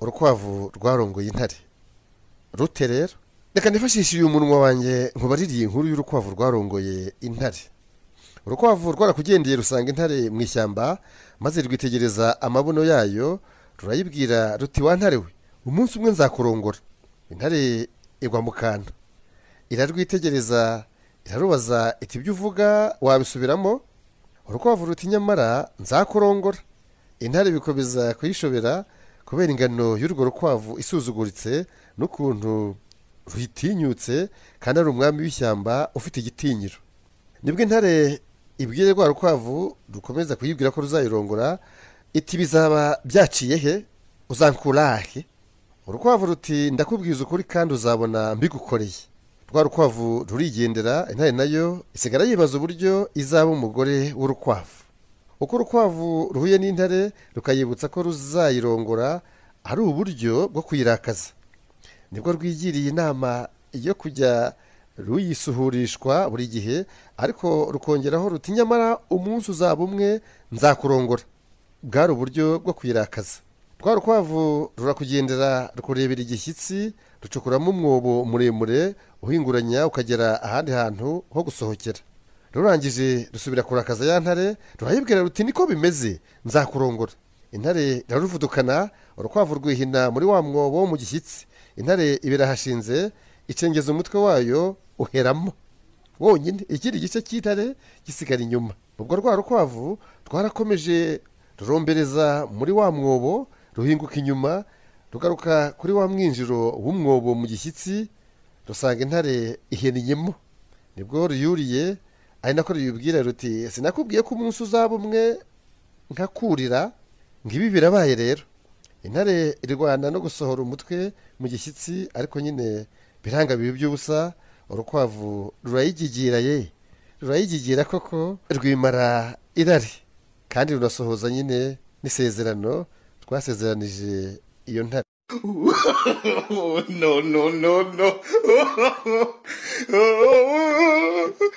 urukwavu rwarongoye intare rute rero. Reka nifashishe uyu munwa wanjye nkubaririye inkuru y'urukwavu rwarongoye intare. Urukwavu rwarakugendeye rusanga intare mu ishyamba, maze rwitegereza amabuno yayo, rurayibwira ruti wa ntare we, umunsi umwe nzakurongora. Intare igwa mu kantu, irarwitegereza, irarubaza iti ibyo uvuga wabisubiramo? Urukwavu ruti nyamara nzakurongora. Intare bikomeza kuyishobera kubera ingano y'urwo rukwavu isuzuguritse n'ukuntu ruhitinyutse kandi ari umwami w'ishyamba ufite igitinyiro. Nibwo intare ibwire rwa rukwavu rukomeza kuyibwira ko ruzayirongora, iti bizaba byaciye he, uzankurahe? Urukwavu ruti ndakubwiza ukuri kandi uzabona mbigukoreye. Rwa rukwavu rurigendera, intare nayo isigara yibaza uburyo izaba umugore w'urukwavu. Uko urukwavu ruhuye n'intare rukayibutsa ko ruzayirongora ari uburyo bwo kuyirakaza, nibwo rwigiriye inama yo kujya ruyisuhurishwa buri gihe, ariko rukongeraho ruti nyamara umunsi uzaba umwe nzakurongora. Bwari uburyo bwo kuyirakaza. Rwa rukwavu rurakugendera rukurebera igishyitsi, rucukuramo umwobo muremure uhinguranya ukagera ahandi hantu ho gusohokera. Rurangije rusubira kurakaza ya ntare, rurayibwira ruti niko bimeze nzakurongora. Intare iraruvudukana, urukwavu rwihina muri wa mwobo wo mu gishyitsi. Intare ibirahashinze, icengeza umutwe wayo uheramo wonyine, ikindi gice cy'intare gisigara inyuma. Ubwo rwa rukwavu rwarakomeje rurombereza muri wa mwobo, ruhinguka inyuma, rugaruka kuri wa mwinjiro w'umwobo mu gishyitsi, rusanga intare iheninyemo. Nibwo ruyuriye, ari nako ruyibwira ruti sinakubwiye ko umunsi uzaba umwe nkakurira? Ngibi birabaye rero. Intare irwana no gusohora umutwe mu gishyitsi, ariko nyine biranga bibi by'ubusa. Urukwavu rurayigigira rurayigigira koko, rwimara irari kandi runasohoza nyine n'isezerano twasezeranije iyo ntare. No, no, no, no.